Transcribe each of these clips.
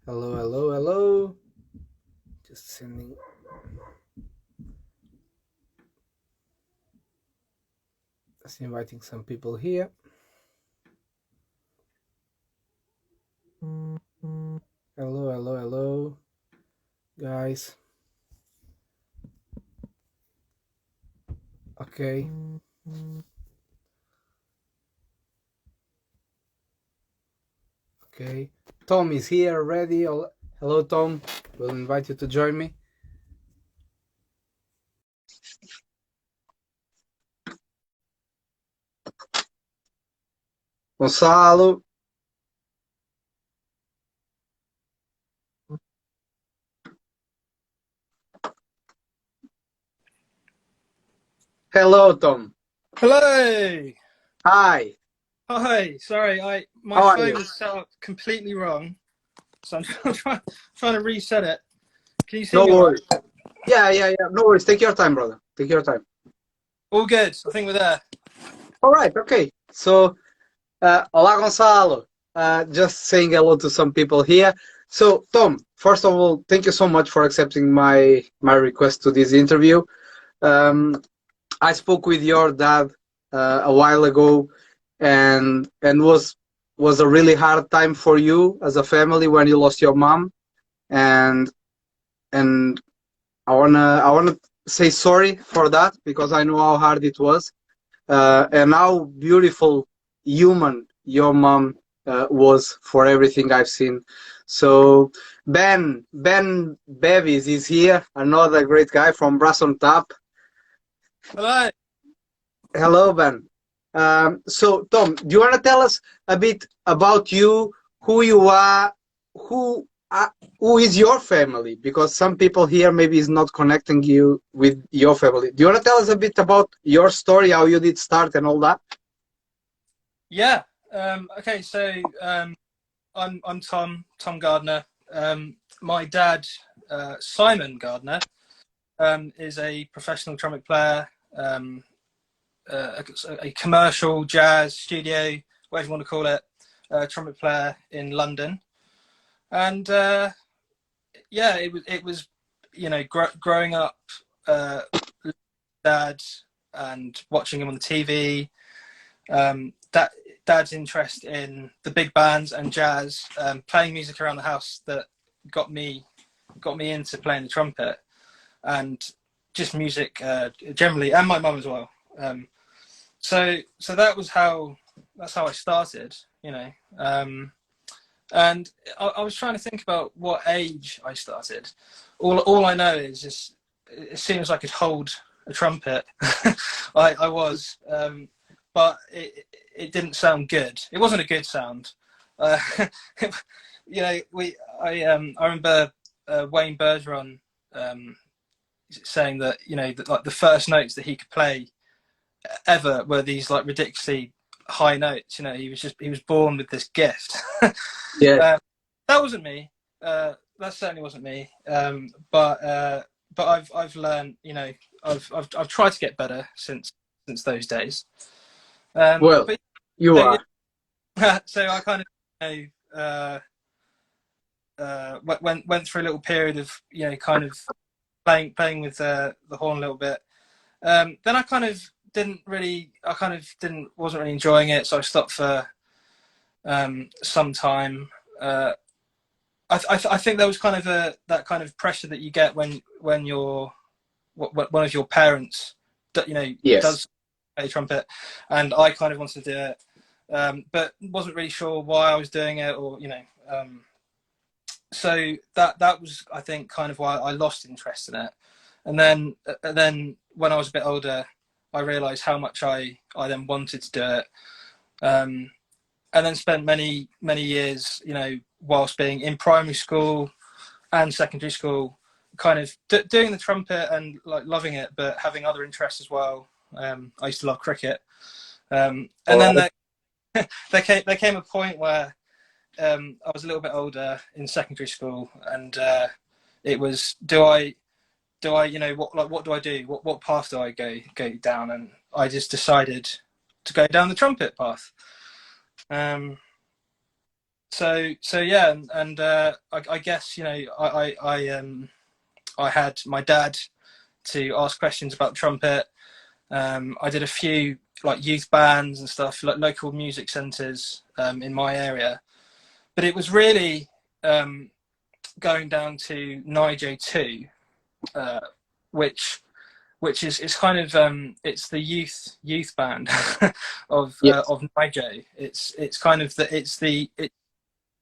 Hello, hello, hello. Just sending. Just inviting some people here. Hello, hello, hello, guys. Okay. Okay. Tom is here already. Hello, Tom. We'll invite you to join me. Gonçalo. Hello, Tom. Hello. Hi. Hi. Sorry, my How are phone you? is set up completely wrong, so I'm trying to reset it. Can you see No me all right? worries. Yeah. No worries. Take your time, brother. Take your time. All good. I think we're there. All right. Okay. So, hola, Gonçalo. Just saying hello to some people here. So, Tom, first of all, thank you so much for accepting my request to this interview. Um, I spoke with your dad a while ago, and was a really hard time for you as a family when you lost your mom, and and I wanna say sorry for that because I know how hard it was, and how beautiful human your mom was for everything I've seen. So Ben Bevis is here, another great guy from Brass on Tap. Hello. Hello, Ben. So, Tom, do you want to tell us a bit about you, who you are, who who is your family? Because some people here maybe is not connecting you with your family. Do you want to tell us a bit about your story, how you did start, and all that? Yeah. Okay. So I'm Tom Gardner. My dad, Simon Gardner, is a professional trumpet player. A commercial jazz studio, whatever you want to call it, trumpet player in London, and yeah, it was growing up, uh, dad and watching him on the TV. That dad's interest in the big bands and jazz, playing music around the house that got me into playing the trumpet and just music generally, and my mum as well. So that's how I started, and I was trying to think about what age I started. All I know is just as soon as I could hold a trumpet, I was, but it didn't sound good. It wasn't a good sound. Uh, I remember Wayne Bergeron saying that that, like, the first notes that he could play ever were these like ridiculously high notes. He was born with this gift. Yeah. That wasn't me. That certainly wasn't me. But I've learned. I've tried to get better since those days. Well, But you so, are. yeah, so I kind of went through a little period of kind of playing with the horn a little bit. Then I kind of wasn't really enjoying it, so I stopped for some time. I think there was kind of that kind of pressure that you get when one of your parents Yes. does play trumpet, and I kind of wanted to do it, but wasn't really sure why I was doing it, or so that was, I think, kind of why I lost interest in it. And then when I was a bit older, I realised how much I then wanted to do it. And then spent many years, whilst being in primary school and secondary school, kind of doing the trumpet and like loving it, but having other interests as well. I used to love cricket, All and then right. there came a point where I was a little bit older in secondary school, and it was, do I what do I do? What path do I go down? And I just decided to go down the trumpet path. Um, so yeah, and I guess I had my dad to ask questions about the trumpet. I did a few like youth bands and stuff, like local music centres in my area. But it was really going down to Nijo 2, uh, which is kind of it's the youth band Yes. of Nijo. It's kind of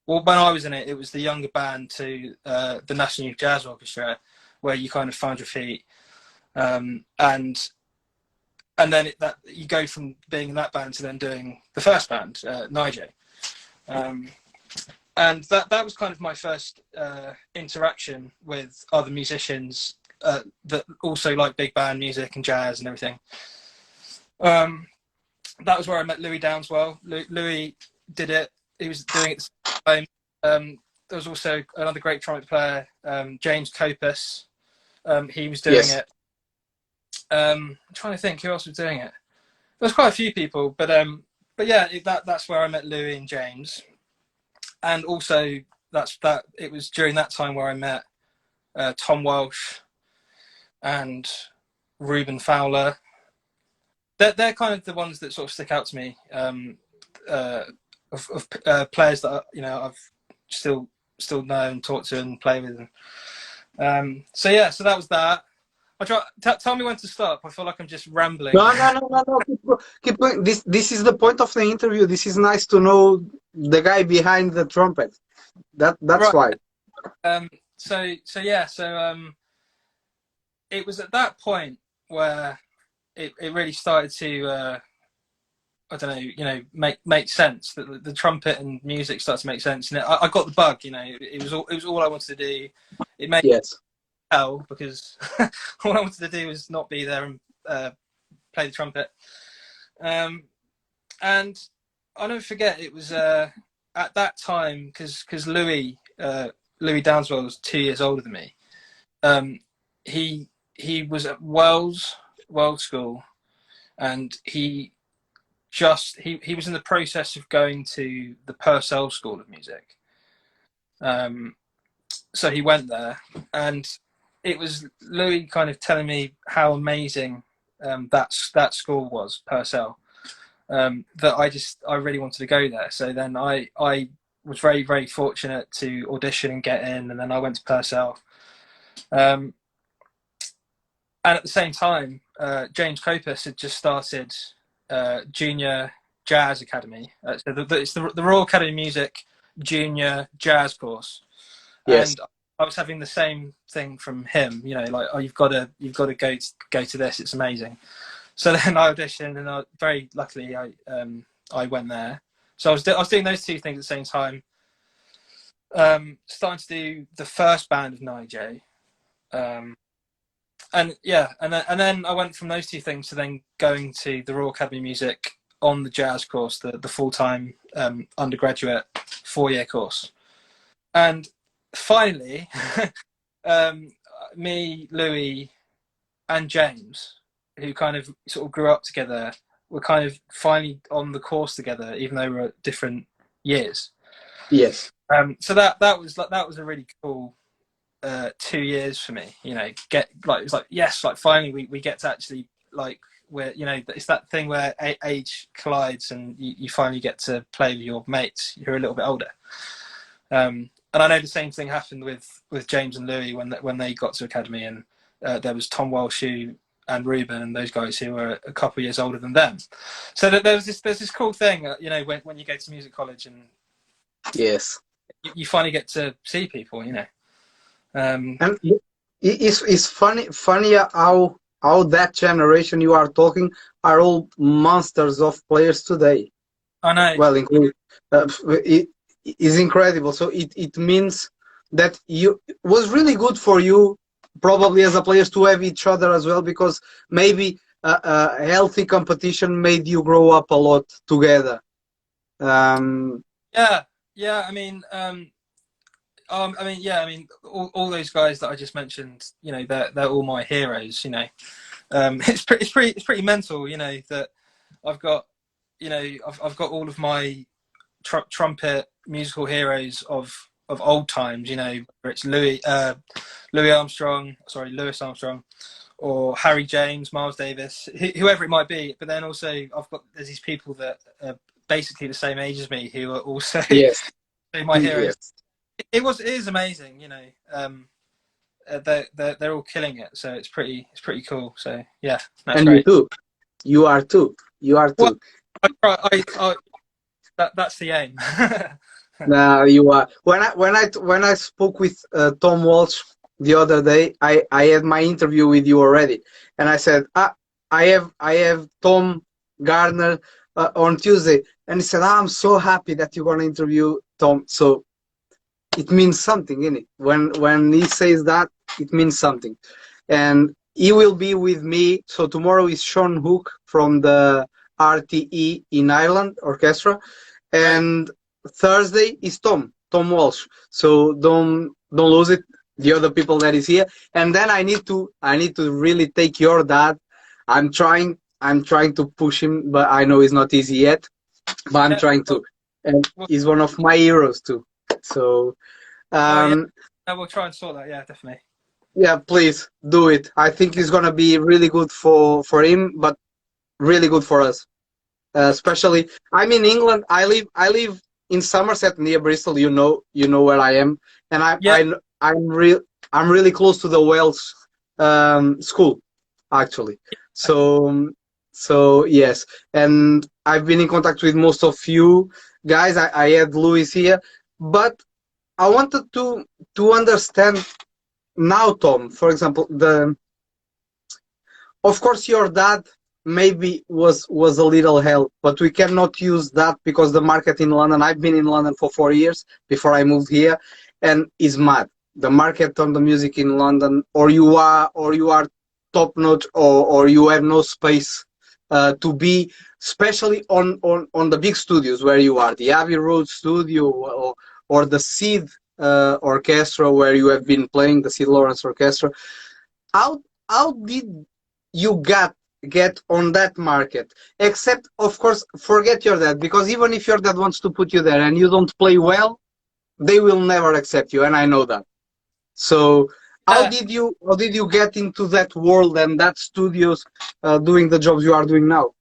well, when I was in it, it was the younger band to the National Youth Jazz Orchestra, where you kind of found your feet, and then that you go from being in that band to then doing the first band, Nijo. And that was kind of my first interaction with other musicians that also like big band music and jazz and everything. That was where I met Louis Downswell. Louis did it. He was doing it at the same time. There was also another great trumpet player, James Copus. He was doing Yes. it. I'm trying to think who else was doing it. There's quite a few people, but yeah, that's where I met Louis and James. And also it was during that time where I met Tom Welsh and Ruben Fowler. They're kind of the ones that sort of stick out to me of players that I've still know and talk to and play with. So yeah, so that was that. Tell me when to stop. I feel like I'm just rambling. No. Keep going. This is the point of the interview. This is nice to know the guy behind the trumpet. That's Right. why. So yeah. It was at that point where it really started to I don't know, make sense, that the trumpet and music started to make sense, and I got the bug. It was all I wanted to do. It made Yes. hell because all I wanted to do was not be there and play the trumpet. And I'll never forget, it was at that time because Louis Downswell was 2 years older than me. He was at Wells School, and he was in the process of going to the Purcell School of Music. So he went there, and it was Louis kind of telling me how amazing that school was, Purcell. That I really wanted to go there. So then I was very, very fortunate to audition and get in, and then I went to Purcell. And at the same time, James Copus had just started Junior Jazz Academy. So it's the Royal Academy of Music Junior Jazz course, Yes. and I was having the same thing from him. Like, oh, you've got to go to this. It's amazing. So then I auditioned, and very luckily I went there. So I was doing those two things at the same time. Starting to do the first band of Nijo. And yeah, and then I went from those two things to then going to the Royal Academy of Music on the jazz course, the full-time undergraduate 4-year course. And finally, me, Louis, and James, who kind of sort of grew up together, were kind of finally on the course together, even though we were at different years. Yes. So that was a really cool 2 years for me. It was like, yes, like finally we get to actually, like, where it's that thing where age collides, and you finally get to play with your mates who are a little bit older. And I know the same thing happened with James and Louis when they got to Academy, and there was Tom Welsh and Ruben and those guys who were a couple of years older than them. So that there's this cool thing, when you go to music college, and Yes. you finally get to see people. And it's funny how that generation you are talking are all monsters of players today. I know. Well, including it is incredible. So it means that you was really good for you, probably as a players, to have each other as well, because maybe a healthy competition made you grow up a lot together. Yeah. All those guys that I just mentioned, they're all my heroes. It's pretty mental. That I've got, I've got all of my trumpet musical heroes of old times. You know, whether it's Louis Armstrong, sorry, Louis Armstrong, or Harry James, Miles Davis, whoever it might be. But then also there's these people that are basically the same age as me who are also Yes, my heroes. yes. It is amazing, you know. They're all killing it, so it's pretty cool. So yeah, that's And you great. too. You are too. You are Well, too. that's the aim. Now you are. When I spoke with Tom Walsh the other day, I had my interview with you already, and I said, I have Tom Gardner on Tuesday, and he said, I'm so happy that you're gonna interview Tom. So it means something, innit? When he says that, it means something, and he will be with me. So tomorrow is Sean Hook from the RTE in Ireland Orchestra, Right. and Thursday is Tom Walsh. So don't lose it. The other people that is here, and then I need to really take your dad. I'm trying to push him, but I know it's not easy yet. But I'm Yeah. trying Well, to, and well, he's one of my heroes too. So oh yeah. um, No, we'll try and sort that. Yeah, definitely. yeah, please do it. I think it's gonna be really good for him, but really good for us. Especially, I'm in England. I live in Somerset near Bristol. You know where I am, and Yeah. I'm really close to the Wales school, actually. So yes, and I've been in contact with most of you guys. I had Louis here, but I wanted to understand now, Tom. For example, the of course your dad maybe was a little help, but we cannot use that because the market in London, I've been in London for 4 years before I moved here, and is mad. The market on the music in London, or you are top notch, or you have no space to be, especially on the big studios where you are, the Abbey Road studio, or the Seed orchestra where you have been playing, the Sid Lawrence Orchestra. How did you get on that market? Except, of course, forget your dad, because even if your dad wants to put you there and you don't play well, they will never accept you, and I know that. So how Yeah. did you get into that world and that studios, doing the jobs you are doing now?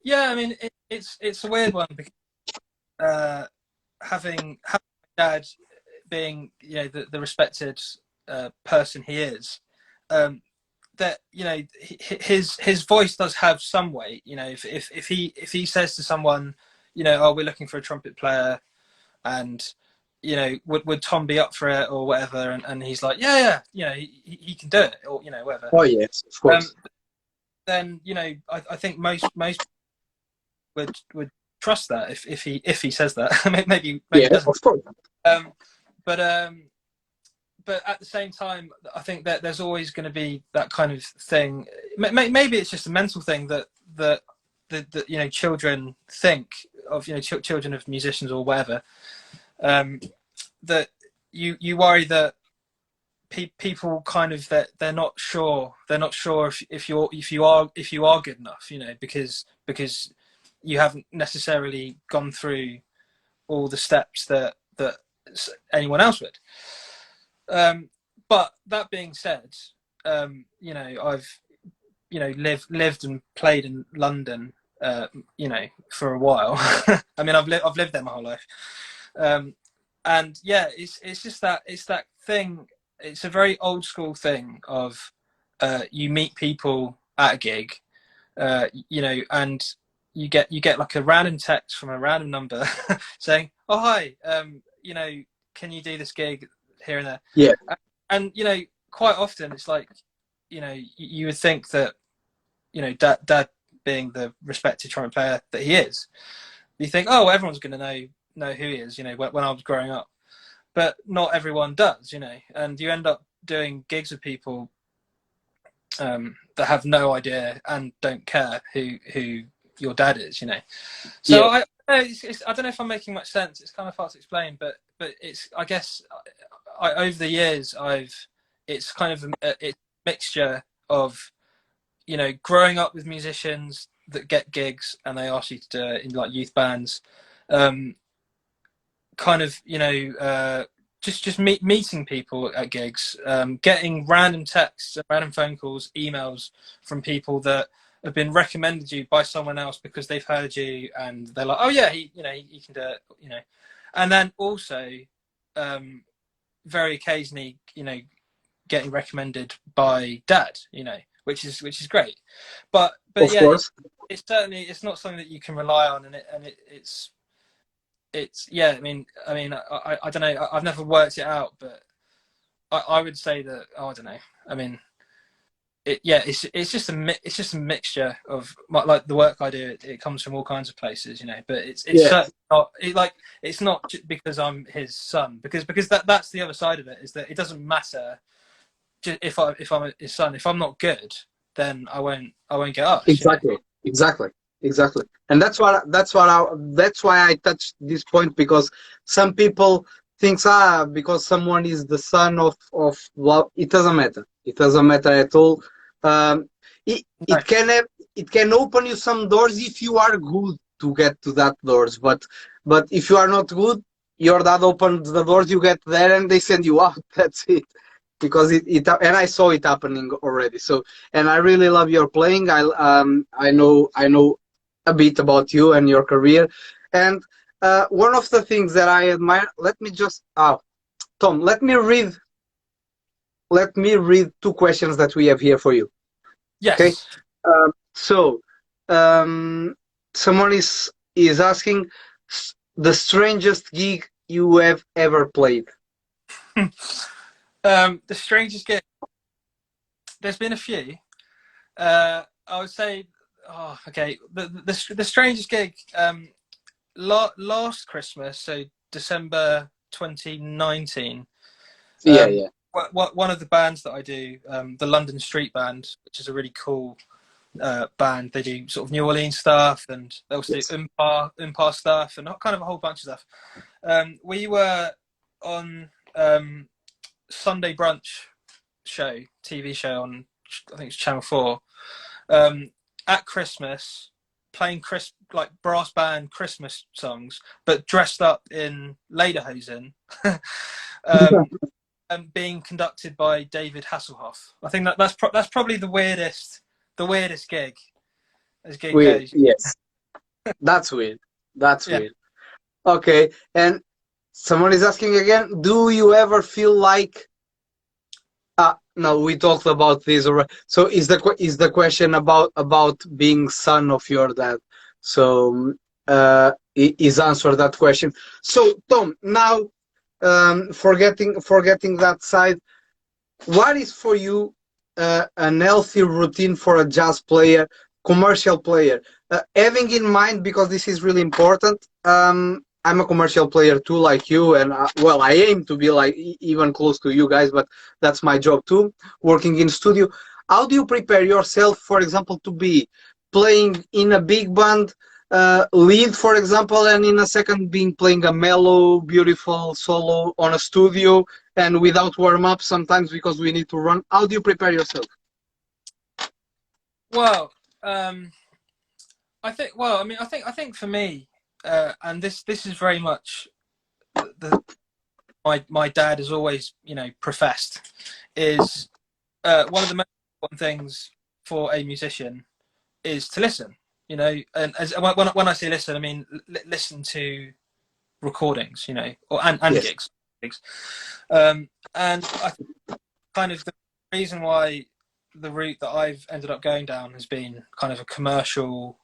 Yeah. I mean, it's a weird one because having my dad being, you know, the respected person he is, um, that, you know, his voice does have some weight. You know, if he says to someone, you know, oh, we're looking for a trumpet player, and you know, would Tom be up for it or whatever, and he's like, yeah, you know, he can do it, or you know, whatever. Oh yes, of Um, course. then, you know, I think most would trust that if he says that. Maybe Yeah, doesn't. of course. Um, but but at the same time, I think that there's always going to be that kind of thing. Maybe it's just a mental thing that you know, children think of, you know, children of musicians or whatever. Um, that you worry that people kind of, that they're not sure if you are good enough, you know, because you haven't necessarily gone through all the steps that anyone else would. But that being said, you know, I've, you know, lived and played in London, you know, for a while. I mean, I've lived there my whole life, um, and yeah, it's just that, it's that thing. It's a very old school thing of you meet people at a gig, you know, and you get like a random text from a random number saying, "Oh hi, you know, can you do this gig here and there?" Yeah, And you know, quite often it's like, you know, you would think that, you know, dad being the respected trumpet player that he is, you think, oh, everyone's going to know who he is, you know, when I was growing up. But not everyone does, you know, and you end up doing gigs with people that have no idea and don't care who your dad is, you know. So yeah, I don't know if I'm making much sense. It's kind of hard to explain, but it's, I guess, over the years it's kind of it's a mixture of, you know, growing up with musicians that get gigs and they ask you to do it in like youth bands, kind of, just meeting people at gigs, getting random texts, random phone calls, emails from people that have been recommended you by someone else because they've heard you and they're like, oh yeah, he can do it, and then also very occasionally, getting recommended by dad, which is great, but Of yeah, course. it's not something that you can rely on, and it's yeah. I don't know. I've never worked it out, but I would say that, I don't know. I mean, it's just a mixture of like the work I do. It comes from all kinds of places, but it's Yes. certainly not it's not because I'm his son, because that's the other side of it, is that it doesn't matter if I'm his son. If I'm not good, then I won't get asked. Exactly, exactly, exactly. And that's why I touched this point, because some people thinks, because someone is the son of, well, it doesn't matter. It doesn't matter at all. Um, it can have, it can open you some doors if you are good to get to that doors, but if you are not good, your dad opens the doors, you get there, and they send you out. That's it. Because and I saw it happening already. So, and I really love your playing. I know a bit about you and your career, and one of the things that I admire. Let me just, Tom, let me read two questions that we have here for you. Okay. Yes. So, um, someone is asking, the strangest gig you have ever played. The strangest gig. There's been a few. I would say, okay. The strangest gig. Last Christmas, so December 2019. Yeah, yeah. One of the bands that I do, the London Street Band, which is a really cool band. They do sort of New Orleans stuff, and they also do Umpar stuff, and kind of a whole bunch of stuff. We were on Sunday brunch TV show on, I think it's Channel 4, at Christmas, playing like brass band Christmas songs, but dressed up in lederhosen, and being conducted by David Hasselhoff. I think that's probably the weirdest gig as gig Weird. goes. Yes. That's weird. That's Yeah. weird. Okay. And someone is asking again, do you ever feel like, no, we talked about this already. So is the question about being son of your dad. So is answer that question. So Tom, now forgetting that side, what is for you an healthy routine for a jazz player, commercial player? Having in mind, because this is really important, I'm a commercial player too, like you, and well, I aim to be like even close to you guys, but that's my job too, working in studio. How do you prepare yourself, for example, to be playing in a big band, lead, for example, and in a second being playing a mellow, beautiful solo on a studio and without warm up sometimes because we need to run? How do you prepare yourself? Well, I think for me, and this is very much my dad has always professed, is one of the most important things for a musician is to listen. And when I say listen, I mean listen to recordings, and Yes. gigs. And I think kind of the reason why the route that I've ended up going down has been kind of a commercial,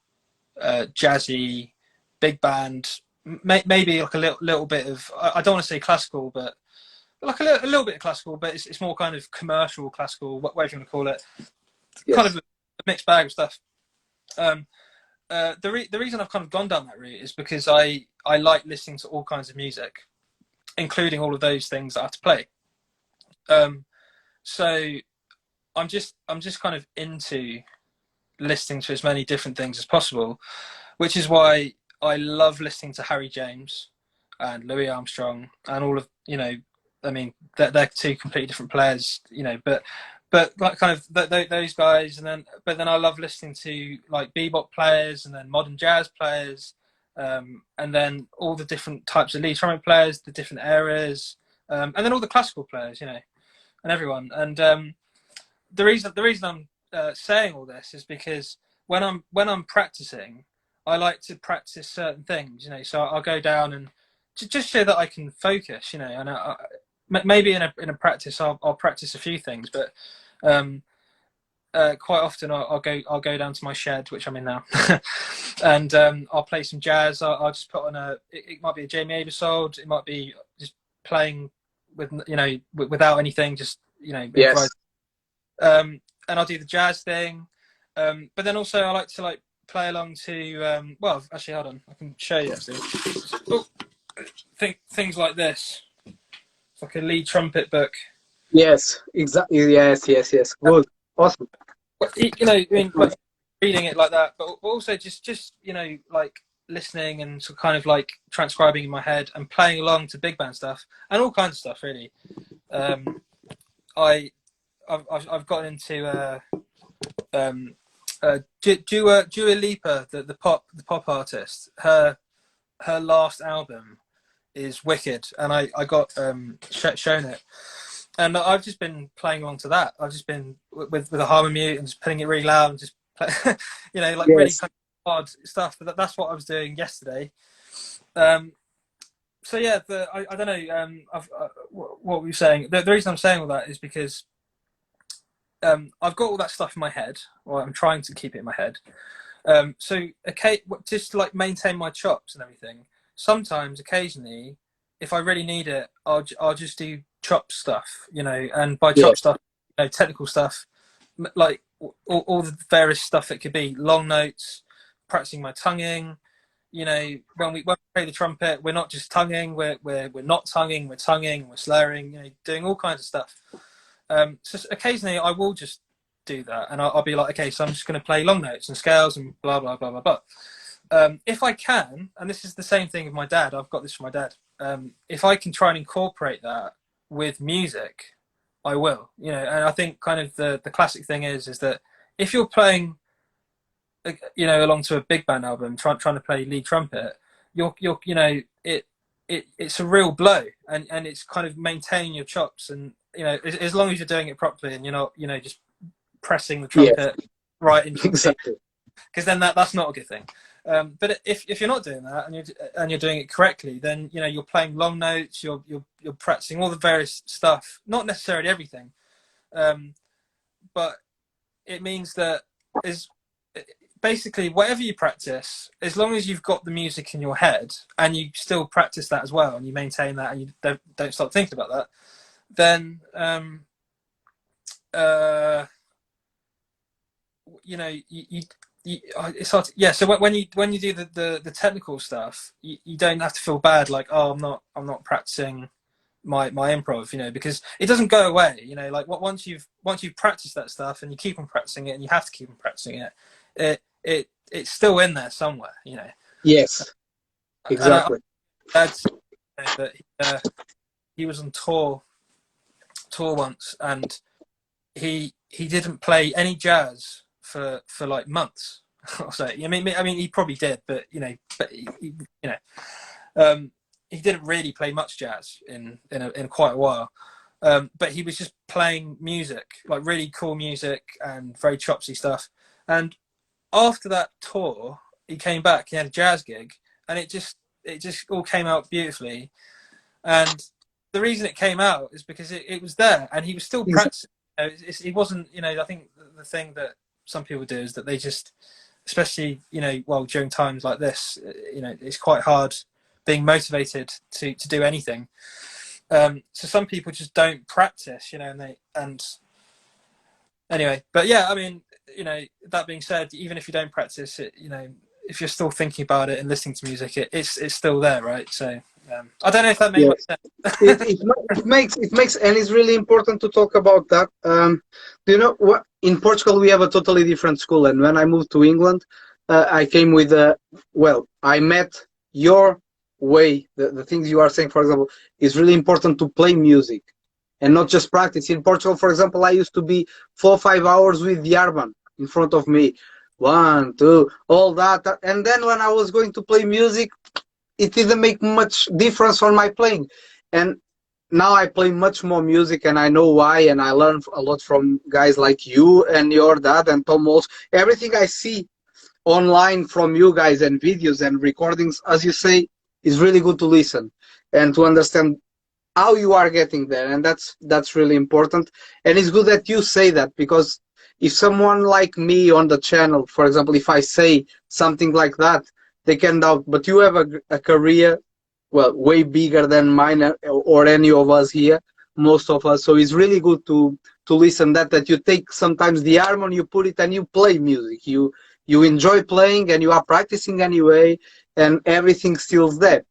jazzy, big band, maybe like a little bit of, I don't want to say classical, but like a little bit of classical, but it's more kind of commercial classical, whatever you want to call it. Yes. Kind of a mixed bag of stuff. The reason I've kind of gone down that route is because I like listening to all kinds of music, including all of those things that I have to play. So I'm just kind of into listening to as many different things as possible, which is why I love listening to Harry James and Louis Armstrong and all of, I mean, they're two completely different players, but like kind of those guys, but then I love listening to like bebop players and then modern jazz players, and then all the different types of lead trumpet players, the different areas, and then all the classical players, and everyone. And the reason I'm saying all this is because when I'm practicing, I like to practice certain things, So I'll go down and just so that I can focus, And maybe in a practice I'll practice a few things, but quite often I'll go down to my shed, which I'm in now, and I'll play some jazz. I'll just put on it might be a Jamie Aebersold, it might be just playing with without anything, just Yes. and I'll do the jazz thing, but then also I like to play along to well, actually, hold on, I can show you actually. Oh, things like this. It's like a lead trumpet book. Yes, exactly. Yes. Good. Awesome. I mean, like reading it like that, but also just like listening and so kind of like transcribing in my head and playing along to big band stuff and all kinds of stuff, really. I've gotten into Dua Lipa, the pop artist. Her last album is wicked, and I got shown it, and I've just been playing along to that. I've just been with a harmony and just putting it really loud and just play, like Yes. really kind of hard stuff. But that's what I was doing yesterday. So yeah, I don't know. What were you saying? The reason I'm saying all that is because I've got all that stuff in my head, or I'm trying to keep it in my head. So just to like maintain my chops and everything. Sometimes, occasionally, if I really need it, I'll just do chop stuff, and by chop stuff, technical stuff, like all the various stuff it could be, long notes, practicing my tonguing. When we play the trumpet, we're not just tonguing, we're not tonguing, we're tonguing, we're slurring, doing all kinds of stuff. So occasionally I will just do that, and I'll be like, okay, so I'm just going to play long notes and scales and blah blah blah blah blah. If I can, and this is the same thing with my dad, I've got this from my dad. If I can try and incorporate that with music, I will. And I think kind of the classic thing is that if you're playing, along to a big band album, trying to play lead trumpet, it's a real blow, and it's kind of maintaining your chops, and as long as you're doing it properly and you're not just pressing the trumpet right into exactly. because then that's not a good thing. But if you're not doing that and you're doing it correctly, then you're playing long notes, you're practicing all the various stuff, not necessarily everything, but it means that is basically whatever you practice, as long as you've got the music in your head and you still practice that as well, and you maintain that and you don't stop thinking about that, then it's hard so when you do the technical stuff, you don't have to feel bad like, oh, I'm not practicing my improv, because it doesn't go away, like once you've practiced that stuff and you keep on practicing it, and you have to keep on practicing it's still in there somewhere, Yes, exactly. That he was on tour once, and he didn't play any jazz for like months. So I mean he probably did, but he didn't really play much jazz in quite a while. But he was just playing music, like really cool music and very chopsy stuff. And after that tour, he came back. He had a jazz gig, and it just all came out beautifully. And the reason it came out is because it was there, and he was still practicing. It wasn't, I think the thing that some people do is that they just, especially during times like this, it's quite hard being motivated to do anything. So some people just don't practice, and anyway. But yeah, I mean, that being said, even if you don't practice it, if you're still thinking about it and listening to music, it's still there, right? So I don't know if that made much sense. it makes, and it's really important to talk about that. Do you know what? In Portugal, we have a totally different school, and when I moved to England, I came with I met your way. The things you are saying, for example, is really important to play music and not just practice. In Portugal, for example, I used to be 4 or 5 hours with the Yarban in front of me, 1, 2, all that. And then when I was going to play music, it didn't make much difference on my playing. And now I play much more music, and I know why, and I learn a lot from guys like you and your dad and Tom Walsh. Everything I see online from you guys and videos and recordings, as you say, is really good to listen and to understand how you are getting there, and that's really important. And it's good that you say that, because if someone like me on the channel, for example, if I say something like that, they can doubt. But you have a career, well, way bigger than mine, or any of us here, most of us. So it's really good to listen that you take sometimes the harmony, you put it, and you play music. You enjoy playing, and you are practicing anyway, and everything still's there.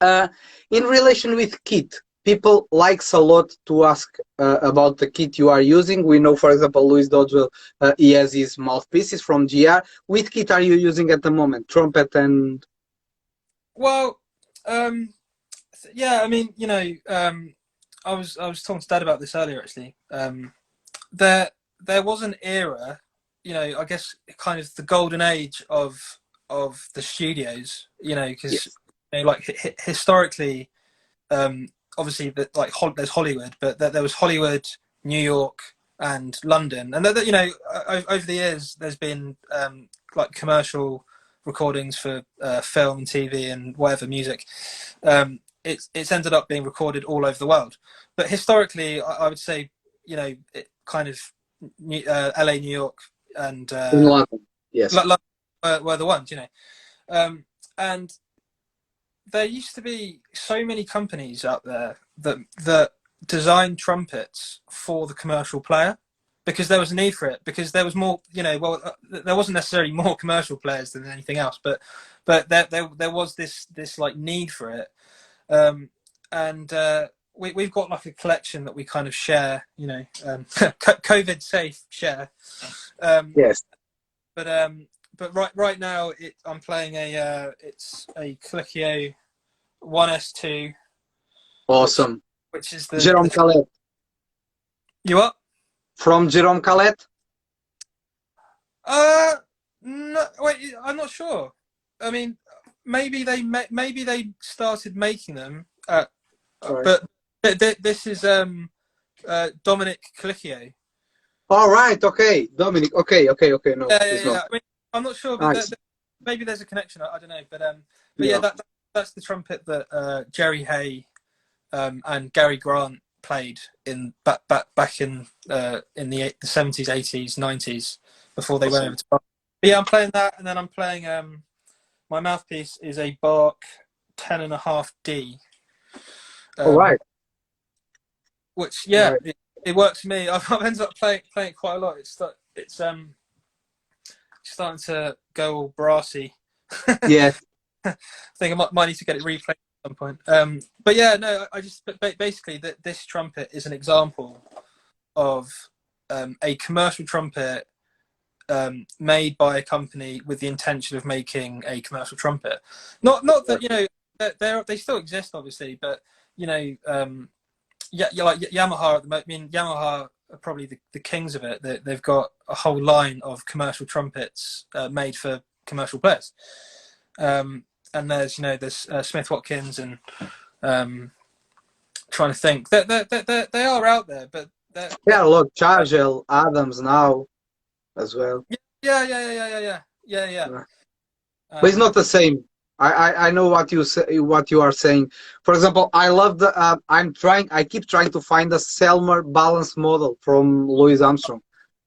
uh, in relation with kit, people likes a lot to ask about the kit you are using. We know, for example, Luis Dodwell, he has his mouthpieces from GR. Which kit are you using at the moment? Trumpet and... Well, yeah, I mean, you know, I was talking to Dad about this earlier actually. There was an era, you know, I guess kind of the golden age of the studios, you know, because Yes. you know, like historically, obviously that like there's Hollywood, but there was Hollywood, New York, and London, and you know, over the years there's been like commercial recordings for film and TV and whatever music. It's ended up being recorded all over the world, but historically, I would say, you know, it kind of LA, New York, and In London. Yes. were the ones, you know, and there used to be so many companies out there that designed trumpets for the commercial player, because there was a need for it, because there was more, you know, well, there wasn't necessarily more commercial players than anything else, but there was this like need for it. And we've got like a collection that we kind of share, you know, COVID safe share. Um, Yes. but right now I'm playing it's a Colicchio 1S2, which Awesome. which is Jerome the Calette. you what? From Jerome Calette? No, wait, I'm not sure. I mean, maybe they started making them, All right. but this is Dominic Colicchio. All right. Okay. Dominic. Okay. Okay. Okay. No, it's not. Yeah. I mean, I'm not sure, but Nice. maybe there's a connection. I don't know, but yeah, Yeah. that's the trumpet that Jerry Hay and Gary Grant played in back in the 70s, 80s, 90s before they went Awesome. over to Bach. But yeah, I'm playing that, and then I'm playing my mouthpiece is a Bach 10.5D, All right. which All yeah, right. it works for me. I've ended up playing it quite a lot. It's starting to go all brassy. Yeah. I think I might need to get it replayed at some point. But yeah, no, I just basically that this trumpet is an example of a commercial trumpet made by a company with the intention of making a commercial trumpet. Not that, you know, they still exist obviously, but you know, yeah, like Yamaha at the moment. I mean, Yamaha are probably the kings of it. They've got a whole line of commercial trumpets made for commercial players. And there's, you know, there's Smith Watkins and trying to think. They are out there, but Yeah. Look, Chargel, Adams now as well. yeah. Yeah. But it's Um, not the same. I know what you say, what you are saying. For example, I love the. I keep trying to find the Selmer balance model from Louis Armstrong,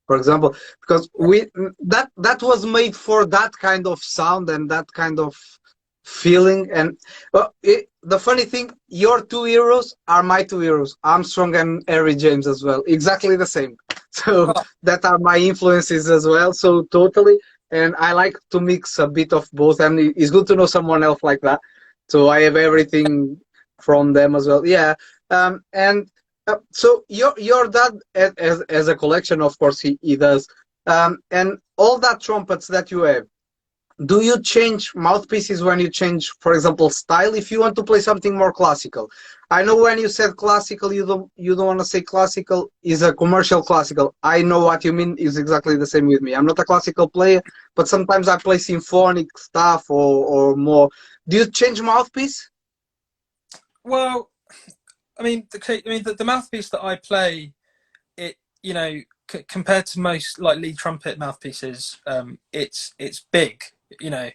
for example, because that was made for that kind of sound and that kind of feeling. And the funny thing, your two heroes are my two heroes, Armstrong and Harry James as well, exactly the same. So oh, that are my influences as well. So totally. And I like to mix a bit of both, and it's good to know someone else like that. So I have everything from them as well. Yeah. And so your dad, as a collection, of course, he does. And all that trumpets that you have, do you change mouthpieces when you change, for example, style? If you want to play something more classical, I know when you said classical, you don't want to say classical is a commercial classical. I know what you mean. Is exactly the same with me. I'm not a classical player, but sometimes I play symphonic stuff or more. Do you change mouthpiece? Well, the mouthpiece that I play, it compared to most like lead trumpet mouthpieces, it's big, Yeah,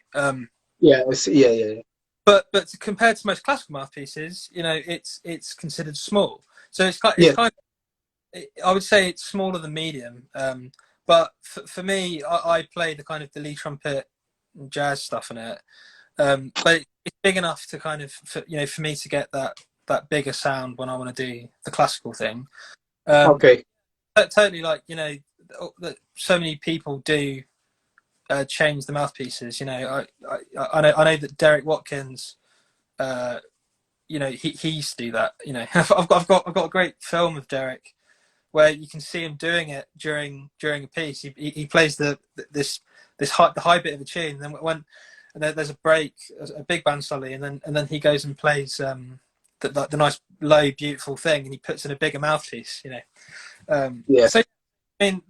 yeah, yeah, yeah. but compared to most classical mouthpieces, it's considered small. So it's Yeah. kind of, I would say it's smaller than medium. But for me, I play the kind of the lead trumpet and jazz stuff in it. But it's big enough to kind of for me to get that bigger sound when I want to do the classical thing. Um, Okay. Totally, like so many people do change the mouthpieces. I know that Derek Watkins, he used to do that. I've got a great film of Derek where you can see him doing it during a piece. He plays the high bit of a tune, and then there's a break, a big band solo, and then he goes and plays the nice low beautiful thing, and he puts in a bigger mouthpiece. Yeah. So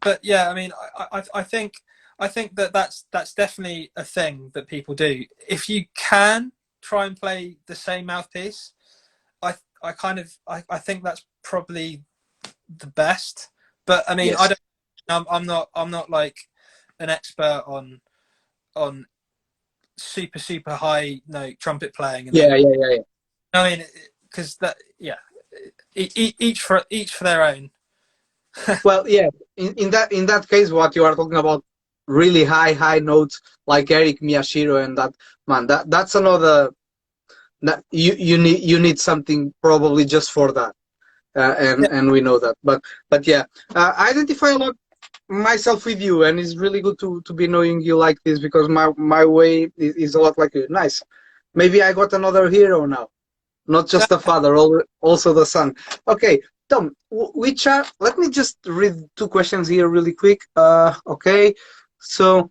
but yeah, I think that's definitely a thing that people do. If you can try and play the same mouthpiece, I think that's probably the best. But I Yes. don't. I'm not like an expert on super high note trumpet playing, and Yeah, then yeah, yeah, yeah. because that yeah, each for their own. Well, yeah. In that case, what you are talking about, really high notes like Eric Miyashiro and that man, that's another that you need something probably just for that, and Yeah, we know that. But yeah, I identify a lot myself with you, and it's really good to be knowing you like this because my way is a lot like you. Nice. Maybe I got another hero now. Not just the father, also the son. Okay, Tom, which are, let me just read two questions here really quick. Okay, so,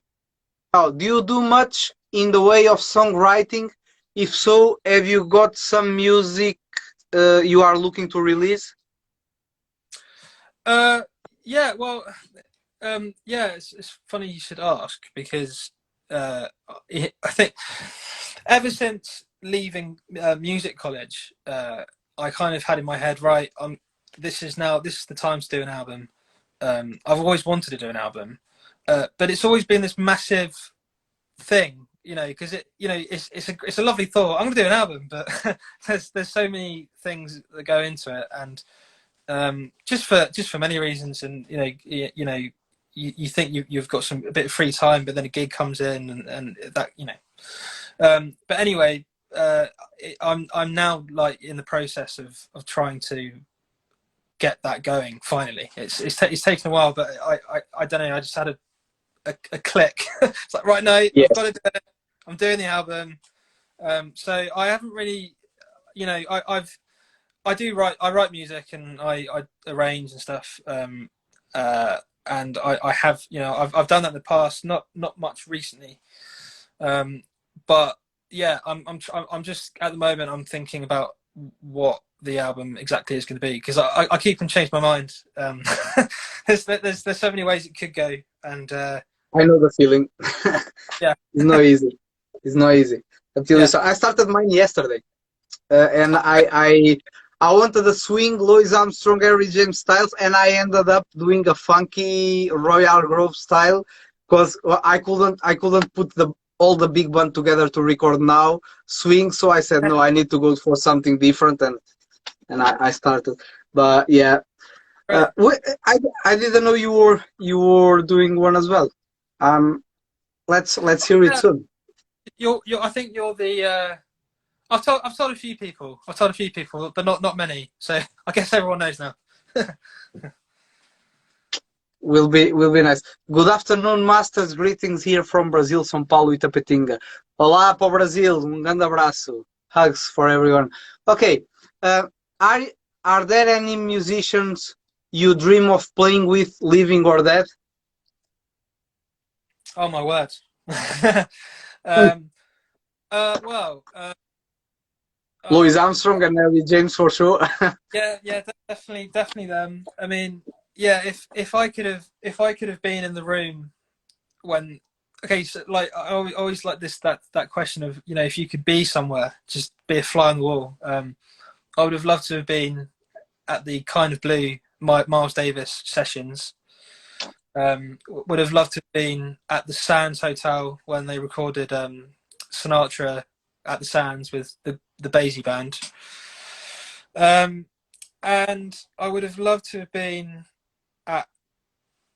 do you do much in the way of songwriting? If so, have you got some music you are looking to release? uh, yeah. Well, yeah. It's funny you should ask because uh, I think ever since leaving music college, I kind of had in my head, right, this is the time to do an album. I've always wanted to do an album, but it's always been this massive thing, because it's a lovely thought. I'm going to do an album, but there's so many things that go into it, and just for many reasons, and you think you've got a bit of free time, but then a gig comes in, and that but anyway, I'm now like in the process of trying to get that going. Finally, it's taken a while, but I don't know. I just had a click. It's like, right, no, I've got Yes. to do it. I'm doing the album. So I haven't really, I write music, and I arrange and stuff. And I have, I've done that in the past, not much recently. But yeah, I'm just at the moment I'm thinking about what the album exactly is going to be, because I keep on changing my mind. There's so many ways it could go, and I know the feeling. yeah, It's not easy. It's not easy. Until you yeah. start. I started mine yesterday, and I wanted the swing Louis Armstrong, Harry James styles, and I ended up doing a funky Royal Grove style because I couldn't put all the big band together to record now swing. So I said no, I need to go for something different, and I started. But yeah, Great. I didn't know you were doing one as well. Um, let's hear it Yeah, soon. you're. I think you're the. I've told a few people. I've told a few people, but not many. So I guess everyone knows now. Will be nice. Good afternoon, masters. Greetings here from Brazil, São Paulo, Itapetinga. Olá para o Brasil. Grande abraço. Hugs for everyone. Okay. Uh, are are there any musicians you dream of playing with, living or dead? Oh my word. um, well, Louis oh, Armstrong and Ellie James for sure. yeah, yeah, definitely them. I mean, yeah, if I could have been in the room when, okay, so like I always like this that question of, if you could be somewhere, just be a fly on the wall. I would have loved to have been at the Kind of Blue Miles Davis sessions. Would have loved to have been at the Sands Hotel when they recorded Sinatra at the Sands with the Basie band. Um, and I would have loved to have been at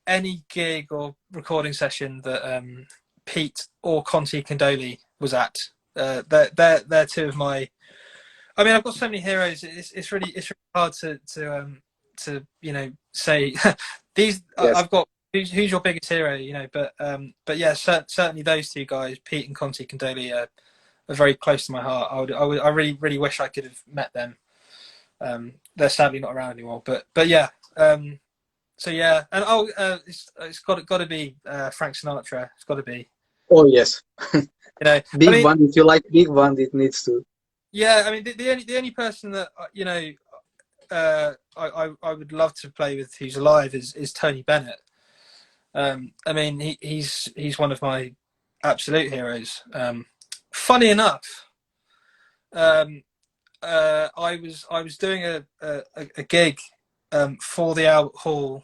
any gig or recording session that Pete or Conti Condoli was at. They're two of my. I mean, I've got so many heroes. It's really hard to say these. Yes. I've got who's your biggest hero, but yeah, certainly those two guys, Pete and Conti Condoli, are very close to my heart. I really wish I could have met them. They're sadly not around anymore, but yeah. So yeah, and it's got to be Frank Sinatra. It's got to be. Oh yes. I Big mean, band. If you like big band, it needs to. yeah. I mean, the only person that I would love to play with who's alive is Tony Bennett. I mean, he's one of my absolute heroes. Funny enough, um, I was doing a gig for the Albert Hall.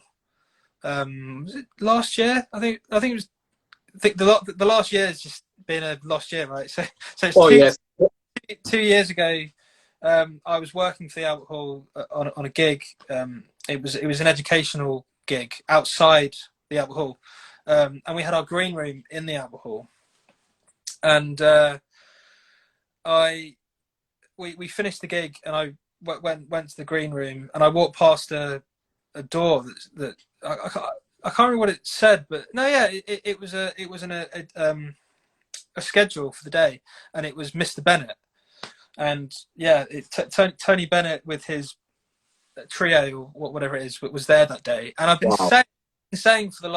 Was it last year? I think it was. I think the last year has just been a lost year, right? So it's Oh yes. 2 years ago. I was working for the Albert Hall on a gig. It was an educational gig outside the Albert Hall, and we had our green room in the Albert Hall, and we finished the gig, and I went to the green room, and I walked past a door that I can't remember what it said, but no, yeah, it was a schedule for the day, and it was Mr. Bennett, and yeah, Tony Bennett with his trio or whatever it is was there that day, and I've been Wow. saying for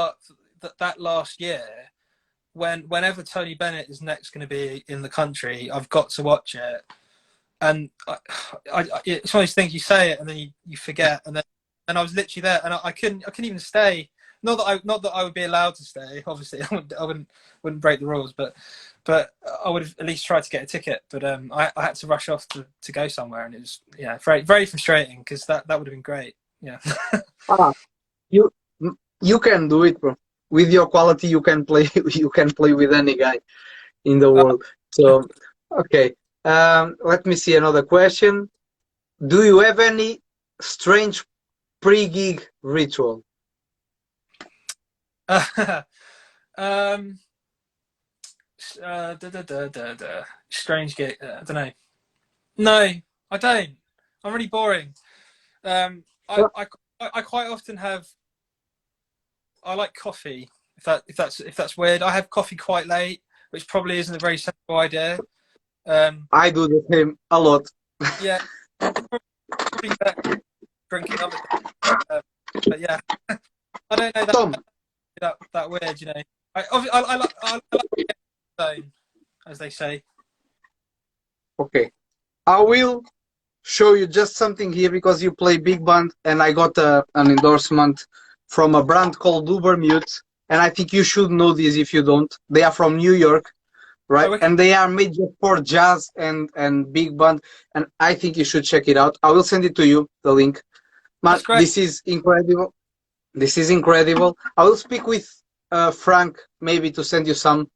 that last year, whenever Tony Bennett is next going to be in the country, I've got to watch it. And it's one of those things, you say it and then you forget, and I was literally there, and I couldn't even stay. Not that I would be allowed to stay. Obviously, I wouldn't break the rules, but I would have at least tried to get a ticket. But I had to rush off to go somewhere, and it was very very frustrating, because that would have been great. Yeah. Ah, you you can do it, bro. With your quality, you can play. You can play with any guy in the world. So, okay. Let me see another question. Do you have any strange pre-gig ritual? um. Strange gig. I don't know. No, I don't. I'm really boring. I quite often have. I like coffee. If that's weird, I have coffee quite late, which probably isn't a very sensible idea. I do the same a lot. Yeah, probably better drinking other things. But yeah, I don't know Tom, that weird. I like zone, as they say. okay. I will show you just something here because you play big band, and I got an endorsement from a brand called Ubermute, and I think you should know this if you don't. They are from New York, right? Oh, okay. And they are made just for jazz and big band, and I think you should check it out. I will send it to you, the link. Man, That's great. this is incredible. This is incredible. I will speak with Frank maybe to send you some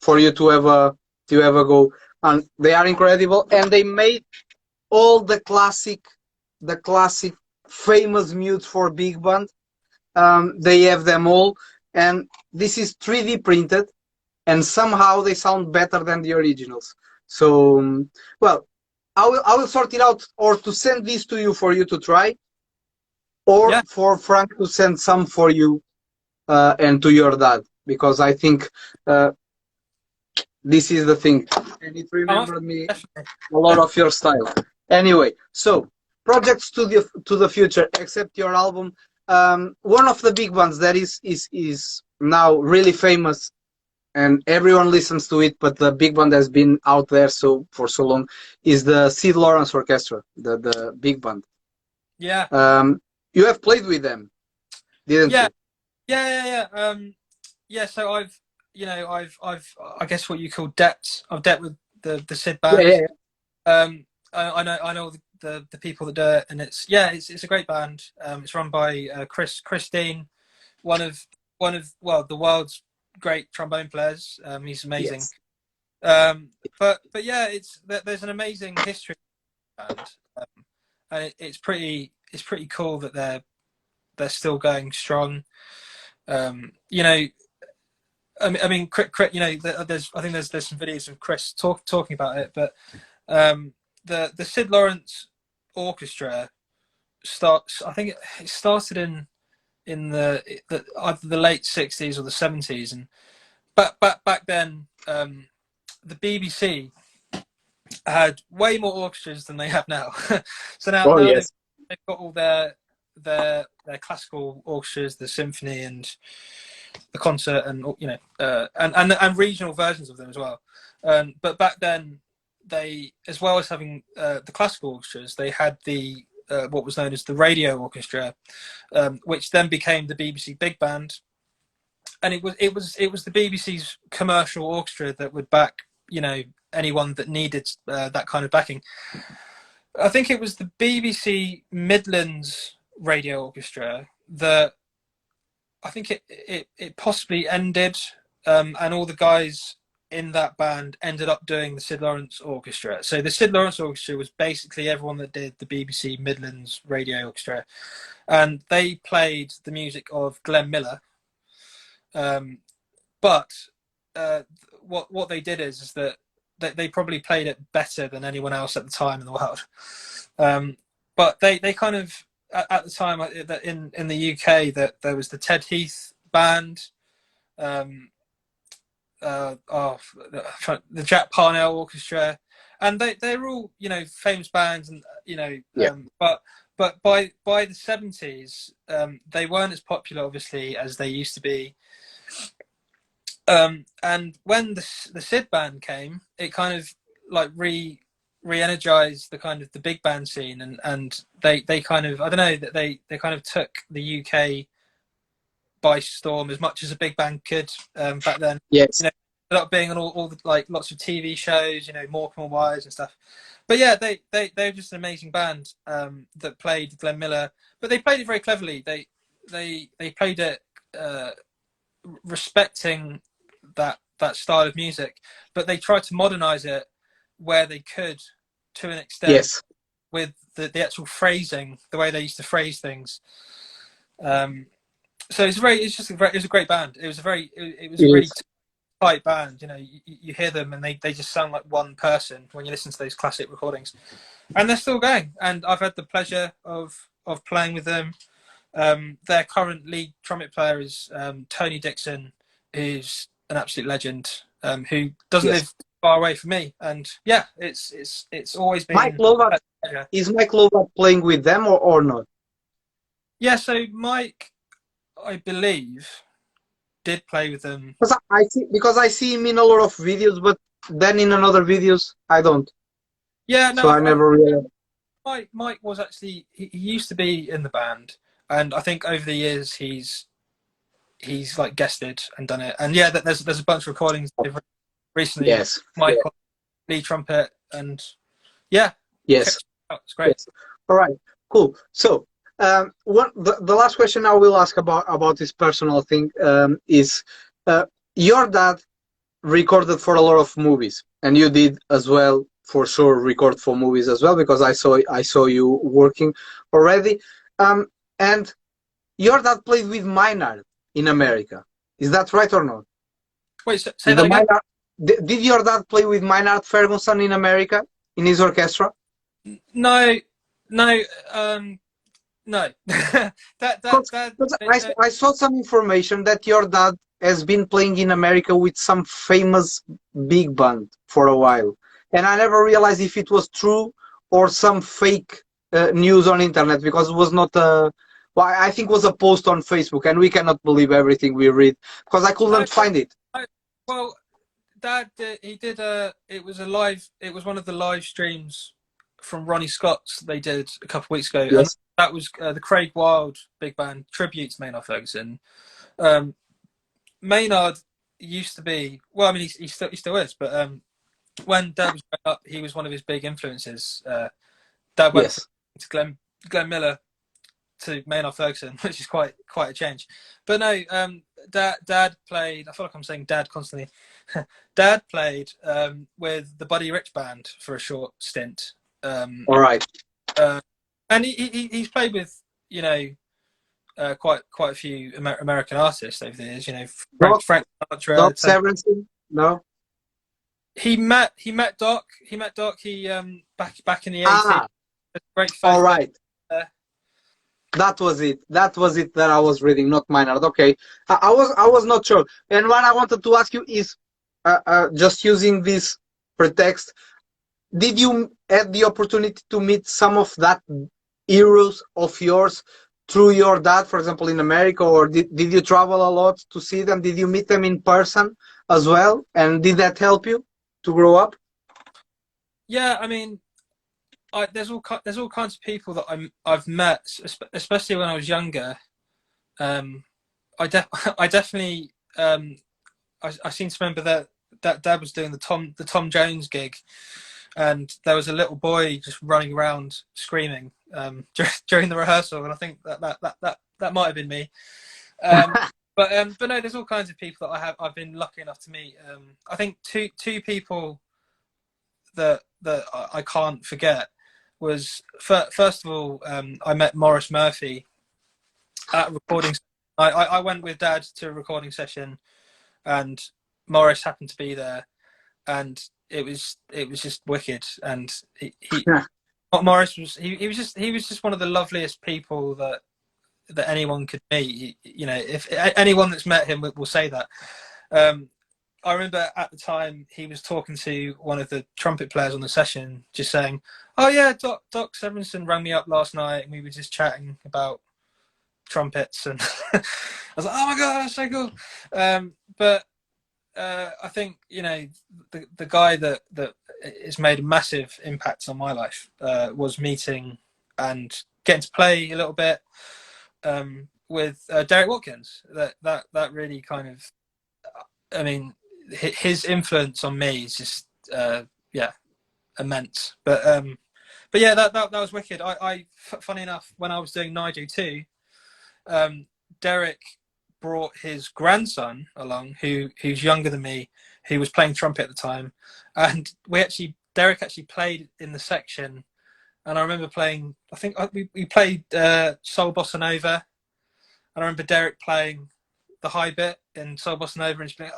for you to have a go. And they are incredible, and they made all the classic famous mutes for big band. They have them all, and this is 3D printed, and somehow they sound better than the originals. So, well, I will sort it out, or to send these to you for you to try, or Yeah. for Frank to send some for you and to your dad, because I think this is the thing, and it remembered me Definitely. a lot of your style. Anyway, so projects to the future, except your album. One of the big ones that is now really famous and everyone listens to it, but the big band has been out there for so long, is the Sid Lawrence Orchestra, the big band. Yeah. You have played with them, didn't Yeah. you? Yeah. So I've I guess what you call debt. I've debt with the Sid Yeah, band. yeah, I know the people that do it, and it's a great band. It's run by Chris Dean, one of the world's great trombone players. He's amazing. yes, But yeah, there's an amazing history of the band, and it's pretty cool that they're still going strong. You know, I mean, you know, I think there's some videos of Chris talking about it, but the Sid Lawrence Orchestra starts. I think it started in either the late '60s or the '70s, and back then, the BBC had way more orchestras than they have now. So oh now yes, they've got all their classical orchestras, the symphony and the concert, and and regional versions of them as well. But back then, they, as well as having the classical orchestras, they had the what was known as the radio orchestra, which then became the BBC Big Band, and it was the BBC's commercial orchestra that would back anyone that needed that kind of backing. I think it was the BBC Midlands Radio Orchestra that I think it possibly ended, and all the guys in that band ended up doing the Sid Lawrence Orchestra. So the Sid Lawrence Orchestra was basically everyone that did the BBC Midlands Radio Orchestra, and they played the music of Glenn Miller. But what they did is that they probably played it better than anyone else at the time in the world. But they kind of, at the time that in the UK, that there was the Ted Heath band, the Jack Parnell Orchestra, and they're all famous bands, and yeah, but by the '70s, they weren't as popular, obviously, as they used to be. And when the Sid band came, it kind of like re-energized the kind of the big band scene, and they kind of, I don't know, that they kind of took the UK by storm as much as a big band could back then. yes, Ended up being on all the, like, lots of TV shows, Morecambe Wise and stuff. But yeah, they're just an amazing band that played Glenn Miller, but they played it very cleverly. They played it respecting that style of music, but they tried to modernize it where they could, to an extent, yes, with the actual phrasing, the way they used to phrase things. So it was a great band. It was a really tight band. You hear them and they just sound like one person when you listen to those classic recordings, and they're still going. And I've had the pleasure of playing with them. Their current lead trumpet player is Tony Dixon, who's an absolute legend, who doesn't live far away from me. And yeah, it's always been Mike Lovat. Is Mike Lovat playing with them or not? Yeah, so Mike, I believe, did play with them. Because I see him in a lot of videos, but then in another videos I don't. Yeah, no, so I never realized. Mike was actually, he used to be in the band, and I think over the years he's like guested and done it. And yeah, there's a bunch of recordings recently. Yes. Mike, lead trumpet, and yeah. Yes. It's great. Yes. All right. Cool. So the last question I will ask about this personal thing is your dad recorded for a lot of movies, and you did as well, for sure, record for movies as well, because I saw you working already. And your dad played with Maynard in America. Is that right or not? Wait, say that again? Did your dad play with Maynard Ferguson in America in his orchestra? No. No. I saw some information that your dad has been playing in America with some famous big band for a while, and I never realized if it was true or some fake news on internet, because it was not well, I think it was a post on Facebook, and we cannot believe everything we read, because I couldn't find it. Well, Dad did, he did it was one of the live streams from Ronnie Scott's they did a couple of weeks ago, and Yes. that was the Craig Wild big band tribute to Maynard Ferguson. Um, Maynard used to be, well, I mean, he still is, but when Dad was growing up, he was one of his big influences. Dad went Yes. to Glenn Miller to Maynard Ferguson, which is quite a change. But no, Dad played. I feel like I'm saying Dad constantly. Dad played with the Buddy Rich band for a short stint. All right. And he's played with, you know, quite a few American artists over the years. You know, Frank Sinatra. Doc Severinsen? No. He met Doc. He back in the 80s. Great face. All right. That was it. That I was reading, not Maynard. Okay, I was not sure. And what I wanted to ask you is, just using this pretext, did you have the opportunity to meet some of that heroes of yours through your dad, for example, in America, or did you travel a lot to see them? Did you meet them in person as well? And did that help you to grow up? Yeah, I mean, there's all kinds of people that I've met, especially when I was younger. I definitely I seem to remember that Dad was doing the Tom Jones gig, and there was a little boy just running around screaming during the rehearsal, and I think that might have been me. But no, there's all kinds of people that I've been lucky enough to meet. I think two people that I can't forget was first of all, I met Maurice Murphy at a recording. I went with Dad to a recording session, and Maurice happened to be there, and it was just wicked. And Maurice was just one of the loveliest people that anyone could meet. You know, if anyone that's met him will say that. I remember at the time he was talking to one of the trumpet players on the session, just saying, "Oh yeah, Doc Severinsen rang me up last night, and we were just chatting about trumpets." And I was like, "Oh my god, that's so cool!" But I think, you know, the guy that has made a massive impact on my life was meeting and getting to play a little bit with Derek Watkins. That really kind of, I mean, his influence on me is just immense. But yeah, that was wicked. Funny enough, when I was doing Nigel too, Derek brought his grandson along, who's younger than me, who was playing trumpet at the time, and Derek actually played in the section, and I remember playing. I think we played Soul Bossa Nova, and I remember Derek playing the high bit in Soul Bossa Nova, and just being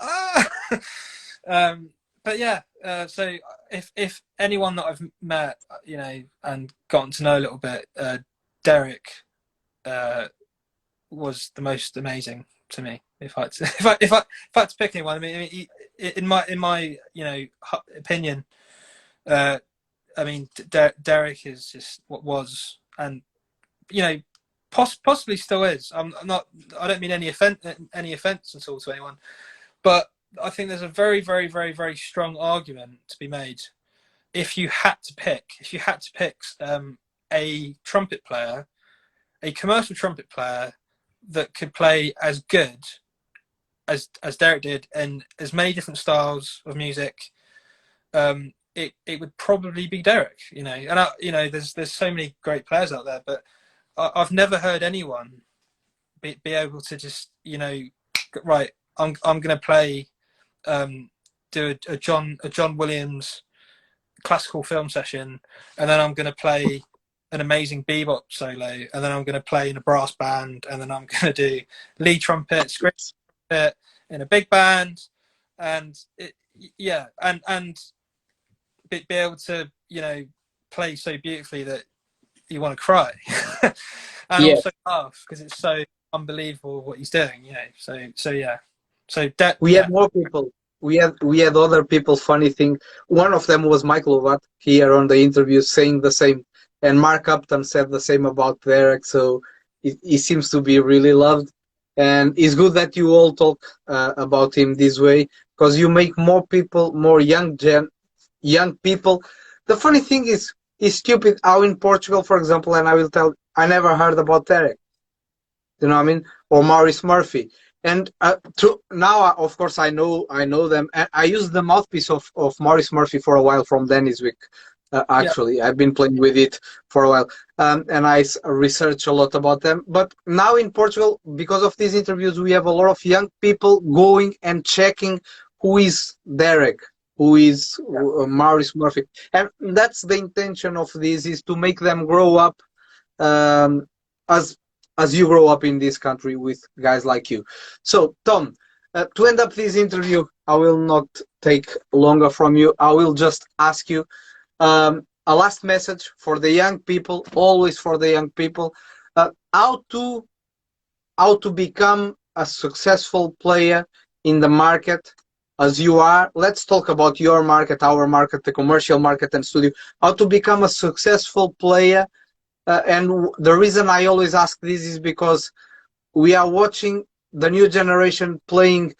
but yeah, so if anyone that I've met, you know, and gotten to know a little bit, Derek was the most amazing to me. If I had to pick anyone, I mean, in my you know opinion, I mean, Derek is just what was, and you know, possibly still is. I'm not. I don't mean any offense at all to anyone, but I think there's a very, very, very, very strong argument to be made. If you had to pick a trumpet player, a commercial trumpet player that could play as good as Derek did in as many different styles of music, it would probably be Derek. You know, and you know, there's so many great players out there, but I've never heard anyone be able to just, you know, right, I'm going to play, do a John Williams classical film session, and then I'm going to play an amazing bebop solo, and then I'm going to play in a brass band, and then I'm going to do lead trumpet, string trumpet in a big band, and and be able to, you know, play so beautifully that you want to cry, and also laugh because it's so unbelievable what he's doing, you know. So yeah. So we had more people. We had other people. Funny thing, one of them was Michael Lovat here on the interview saying the same, and Mark Upton said the same about Derek. So he seems to be really loved, and it's good that you all talk about him this way, because you make more people, more young people. The funny thing is stupid how in Portugal, for example, and I will tell, I never heard about Derek. You know what I mean? Or Maurice Murphy. And now, of course, I know them. And I used the mouthpiece of Maurice Murphy for a while from Dennis Wick. Yeah. Actually, I've been playing with it for a while, and I research a lot about them. But now in Portugal, because of these interviews, we have a lot of young people going and checking who is Derek, who is Maurice Murphy, and that's the intention of this, is to make them grow up um, as you grow up in this country with guys like you. So, Tom, to end up this interview, I will not take longer from you. I will just ask you a last message for the young people, always for the young people, how to become a successful player in the market as you are. Let's talk about your market, our market, the commercial market and studio. How to become a successful player. And the reason I always ask this is because we are watching the new generation playing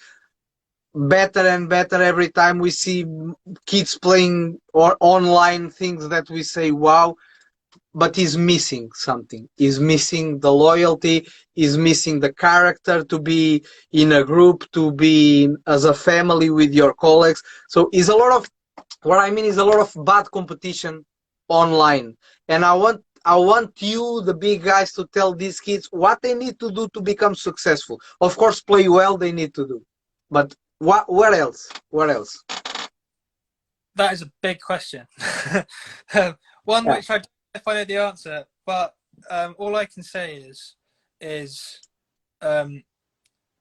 better and better every time we see kids playing or online things that we say, wow, but he's missing something. He's missing the loyalty, he's missing the character to be in a group, to be as a family with your colleagues. So it's a lot of, what I mean is a lot of bad competition online. And I want you, the big guys, to tell these kids what they need to do to become successful. Of course, play well they need to do. But what else? What else? That is a big question. One which I don't know if I know the answer, but all I can say is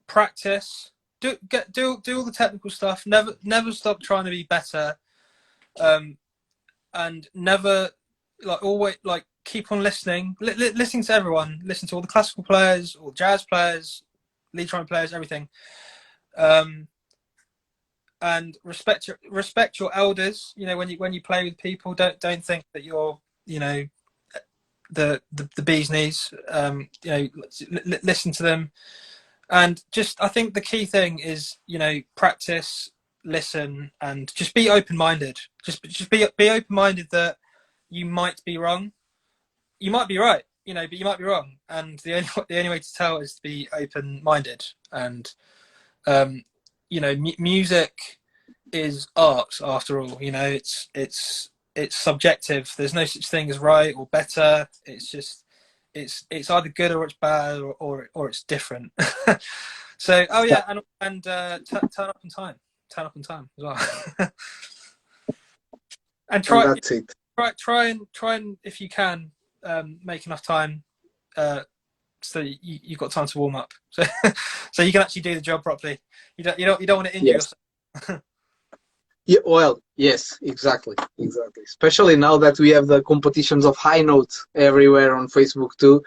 practice. Do all the technical stuff. Never stop trying to be better, and never always keep on listening. Listening to everyone. Listen to all the classical players, all jazz players, lead trumpet players, everything. And respect your elders. You know, when you play with people, don't think that you're, you know, the bee's knees. You know, listen to them, and just, I think the key thing is, you know, practice, listen, and just be open-minded. Just be open-minded that you might be wrong, you might be right, you know, but you might be wrong, and the only way to tell is to be open-minded. And you know, music is art after all. You know, it's subjective. There's no such thing as right or better. It's just it's either good or it's bad, or it's different. So and turn up on time. Turn up on time as well. And And that's it. try and if you can, make enough time so you've got time to warm up, so so you can actually do the job properly. You don't want to injure yourself. Yeah, well, yes, exactly. Especially now that we have the competitions of high notes everywhere on Facebook too.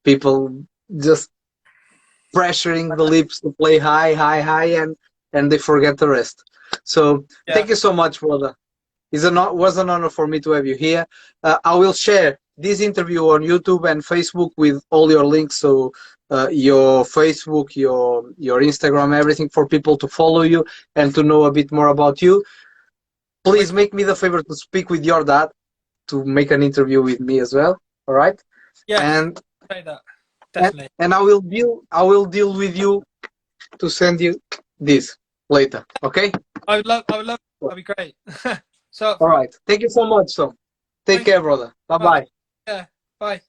People just pressuring the lips to play high, and they forget the rest. So thank you so much, brother. Was an honor for me to have you here. I will share this interview on YouTube and Facebook with all your links. So your Facebook, your Instagram, everything, for people to follow you and to know a bit more about you. Please make me the favor to speak with your dad to make an interview with me as well. All right? Yeah. And say that. Definitely. And I will deal with you to send you this later. Okay? I would love. That'd be great. So all right. Thank you so much. So take care, brother. Bye bye. Yeah. Bye.